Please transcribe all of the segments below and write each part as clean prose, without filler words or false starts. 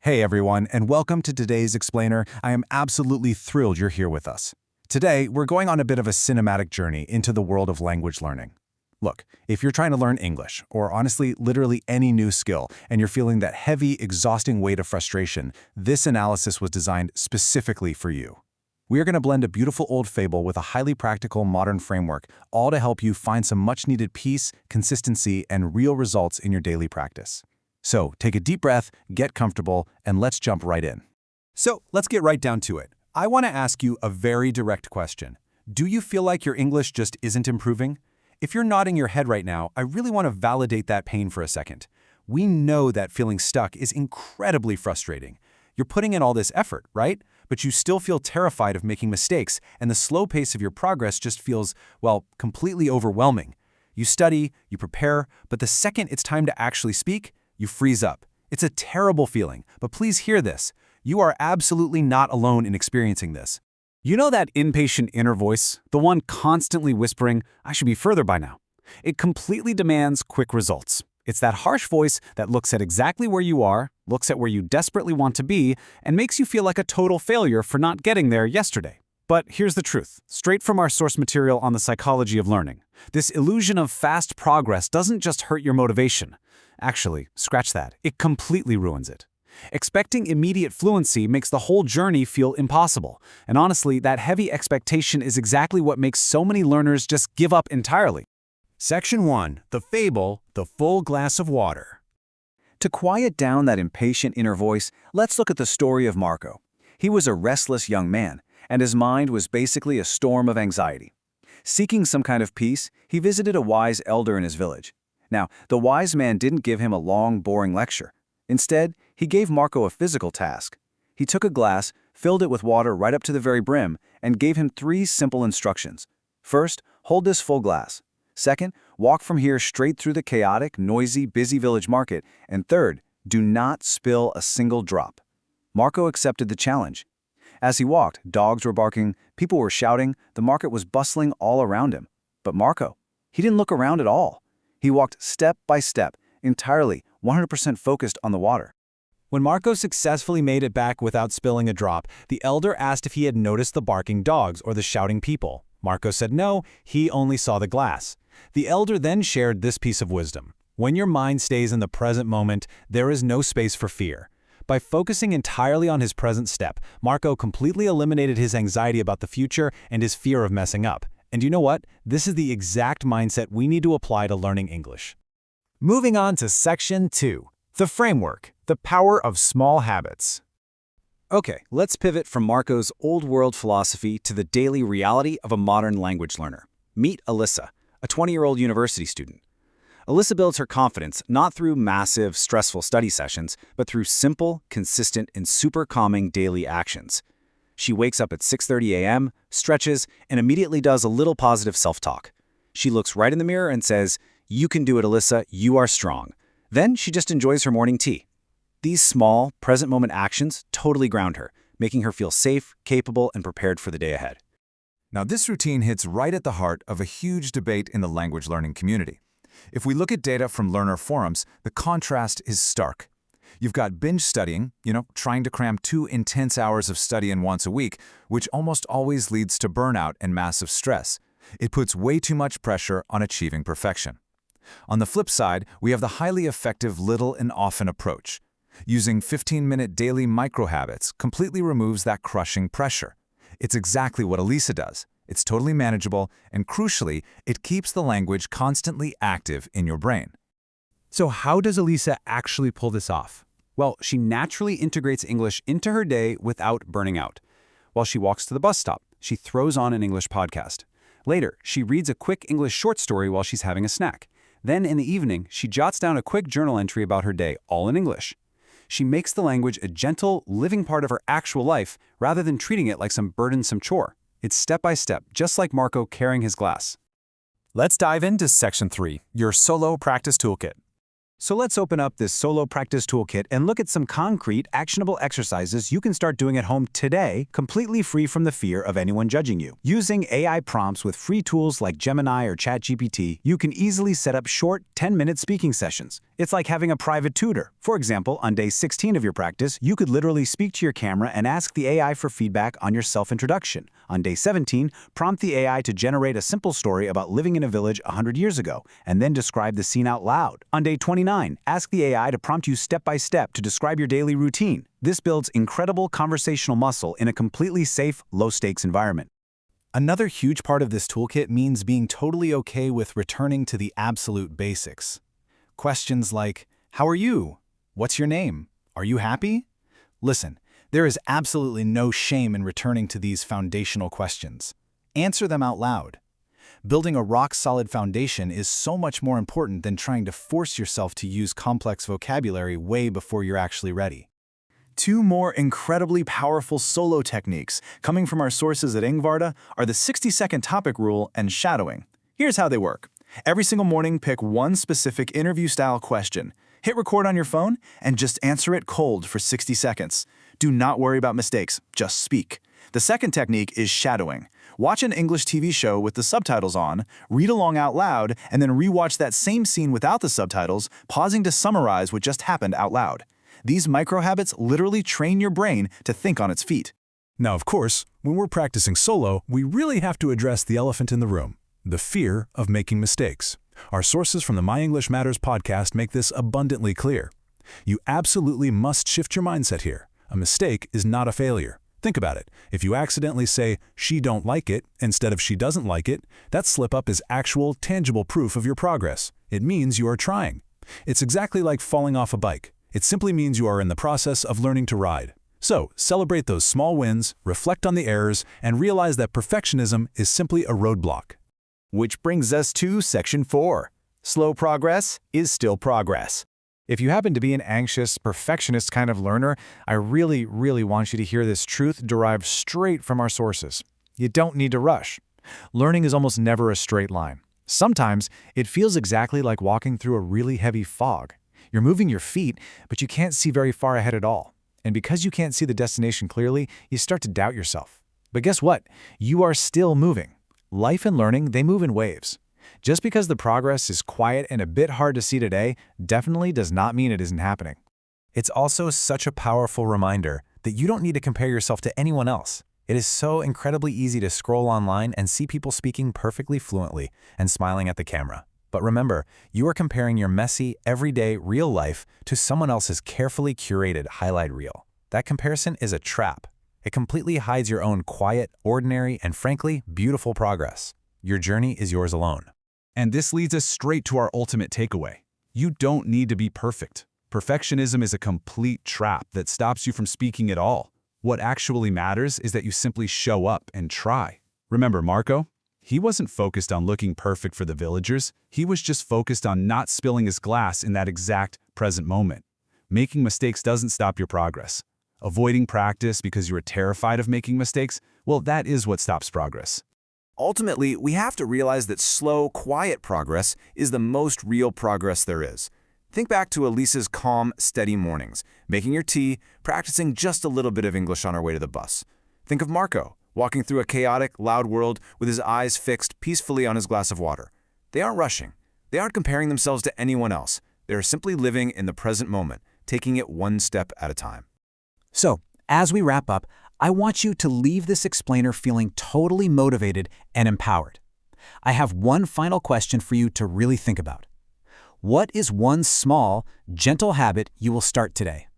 Hey everyone, and welcome to today's Explainer. I am absolutely thrilled you're here with us. Today, we're going on a bit of a cinematic journey into the world of language learning. Look, if you're trying to learn English, or honestly, literally any new skill, and you're feeling that heavy, exhausting weight of frustration, this analysis was designed specifically for you. We are going to blend a beautiful old fable with a highly practical modern framework, all to help you find some much-needed peace, consistency, and real results in your daily practice. So, take a deep breath, get comfortable, and let's jump right in. So, let's get right down to it. I want to ask you a very direct question. Do you feel like your English just isn't improving? If you're nodding your head right now, I really want to validate that pain for a second. We know that feeling stuck is incredibly frustrating. You're putting in all this effort, right? But you still feel terrified of making mistakes, and the slow pace of your progress just feels, well, completely overwhelming. You study, you prepare, but the second it's time to actually speak, you freeze up. It's a terrible feeling, but please hear this. You are absolutely not alone in experiencing this. You know that impatient inner voice, the one constantly whispering, "I should be further by now." It completely demands quick results. It's that harsh voice that looks at exactly where you are, looks at where you desperately want to be, and makes you feel like a total failure for not getting there yesterday. But here's the truth, straight from our source material on the psychology of learning. This illusion of fast progress doesn't just hurt your motivation. Actually, scratch that. It completely ruins it. Expecting immediate fluency makes the whole journey feel impossible. And honestly, that heavy expectation is exactly what makes so many learners just give up entirely. Section 1. The Fable, the Full Glass of Water. To quiet down that impatient inner voice, let's look at the story of Marco. He was a restless young man, and his mind was basically a storm of anxiety. Seeking some kind of peace, he visited a wise elder in his village. Now, the wise man didn't give him a long, boring lecture. Instead, he gave Marco a physical task. He took a glass, filled it with water right up to the very brim, and gave him 3 simple instructions. First, hold this full glass. Second, walk from here straight through the chaotic, noisy, busy village market. And third, do not spill a single drop. Marco accepted the challenge. As he walked, dogs were barking, people were shouting, the market was bustling all around him. But Marco, he didn't look around at all. He walked step by step, entirely 100% focused on the water. When Marco successfully made it back without spilling a drop, the elder asked if he had noticed the barking dogs or the shouting people. Marco said no, he only saw the glass. The elder then shared this piece of wisdom. When your mind stays in the present moment, there is no space for fear. By focusing entirely on his present step, Marco completely eliminated his anxiety about the future and his fear of messing up. And you know what? This is the exact mindset we need to apply to learning English. Moving on to Section 2. The Framework, the Power of Small Habits. Okay, let's pivot from Marco's old-world philosophy to the daily reality of a modern language learner. Meet Alyssa, a 20-year-old university student. Alyssa builds her confidence not through massive, stressful study sessions, but through simple, consistent, and super calming daily actions. She wakes up at 6:30 a.m., stretches, and immediately does a little positive self-talk. She looks right in the mirror and says, "You can do it, Alyssa, you are strong." Then she just enjoys her morning tea. These small, present-moment actions totally ground her, making her feel safe, capable, and prepared for the day ahead. Now, this routine hits right at the heart of a huge debate in the language learning community. If we look at data from learner forums, the contrast is stark. You've got binge studying, trying to cram 2 intense hours of study in once a week, which almost always leads to burnout and massive stress. It puts way too much pressure on achieving perfection. On the flip side, we have the highly effective little and often approach. Using 15-minute daily micro-habits completely removes that crushing pressure. It's exactly what Alyssa does. It's totally manageable, and crucially, it keeps the language constantly active in your brain. So how does Alyssa actually pull this off? Well, she naturally integrates English into her day without burning out. While she walks to the bus stop, she throws on an English podcast. Later, she reads a quick English short story while she's having a snack. Then in the evening, she jots down a quick journal entry about her day, all in English. She makes the language a gentle, living part of her actual life rather than treating it like some burdensome chore. It's step by step, just like Marco carrying his glass. Let's dive into Section 3, your solo practice toolkit. So let's open up this solo practice toolkit and look at some concrete, actionable exercises you can start doing at home today, completely free from the fear of anyone judging you. Using AI prompts with free tools like Gemini or ChatGPT, you can easily set up short 10-minute speaking sessions. It's like having a private tutor. For example, on day 16 of your practice, you could literally speak to your camera and ask the AI for feedback on your self-introduction. On day 17, prompt the AI to generate a simple story about living in a village 100 years ago, and then describe the scene out loud. On day 29, ask the AI to prompt you step by step to describe your daily routine. This builds incredible conversational muscle in a completely safe, low-stakes environment. Another huge part of this toolkit means being totally okay with returning to the absolute basics. Questions like, how are you? What's your name? Are you happy? Listen, there is absolutely no shame in returning to these foundational questions. Answer them out loud. Building a rock-solid foundation is so much more important than trying to force yourself to use complex vocabulary way before you're actually ready. Two more incredibly powerful solo techniques coming from our sources at Ingvarda are the 60-second topic rule and shadowing. Here's how they work. Every single morning, pick one specific interview-style question. Hit record on your phone and just answer it cold for 60 seconds. Do not worry about mistakes, just speak. The second technique is shadowing. Watch an English TV show with the subtitles on, read along out loud, and then rewatch that same scene without the subtitles, pausing to summarize what just happened out loud. These micro-habits literally train your brain to think on its feet. Now, of course, when we're practicing solo, we really have to address the elephant in the room, the fear of making mistakes. Our sources from the My English Matters podcast make this abundantly clear. You absolutely must shift your mindset here. A mistake is not a failure. Think about it. If you accidentally say, she don't like it, instead of she doesn't like it, that slip-up is actual, tangible proof of your progress. It means you are trying. It's exactly like falling off a bike. It simply means you are in the process of learning to ride. So, celebrate those small wins, reflect on the errors, and realize that perfectionism is simply a roadblock. Which brings us to Section 4. Slow progress is still progress. If you happen to be an anxious, perfectionist kind of learner, I really want you to hear this truth derived straight from our sources. You don't need to rush. Learning is almost never a straight line. Sometimes it feels exactly like walking through a really heavy fog. You're moving your feet, but you can't see very far ahead at all. And because you can't see the destination clearly, you start to doubt yourself. But guess what? You are still moving. Life and learning, they move in waves. Just because the progress is quiet and a bit hard to see today definitely does not mean it isn't happening. It's also such a powerful reminder that you don't need to compare yourself to anyone else. It is so incredibly easy to scroll online and see people speaking perfectly fluently and smiling at the camera. But remember, you are comparing your messy, everyday, real life to someone else's carefully curated highlight reel. That comparison is a trap. It completely hides your own quiet, ordinary, and frankly, beautiful progress. Your journey is yours alone. And this leads us straight to our ultimate takeaway. You don't need to be perfect. Perfectionism is a complete trap that stops you from speaking at all. What actually matters is that you simply show up and try. Remember Marco? He wasn't focused on looking perfect for the villagers. He was just focused on not spilling his glass in that exact present moment. Making mistakes doesn't stop your progress. Avoiding practice because you are terrified of making mistakes, well, that is what stops progress. Ultimately, we have to realize that slow, quiet progress is the most real progress there is. Think back to Elisa's calm, steady mornings, making your tea, practicing just a little bit of English on our way to the bus. Think of Marco, walking through a chaotic, loud world with his eyes fixed peacefully on his glass of water. They aren't rushing. They aren't comparing themselves to anyone else. They are simply living in the present moment, taking it one step at a time. So, as we wrap up, I want you to leave this explainer feeling totally motivated and empowered. I have one final question for you to really think about. What is one small, gentle habit you will start today?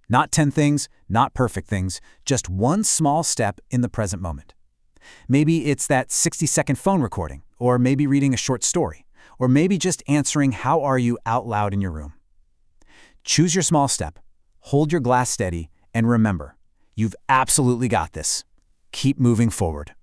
Not 10 things, not perfect things, just one small step in the present moment. Maybe it's that 60-second phone recording, or maybe reading a short story, or maybe just answering "How are you?" out loud in your room. Choose your small step, hold your glass steady, and remember, you've absolutely got this. Keep moving forward.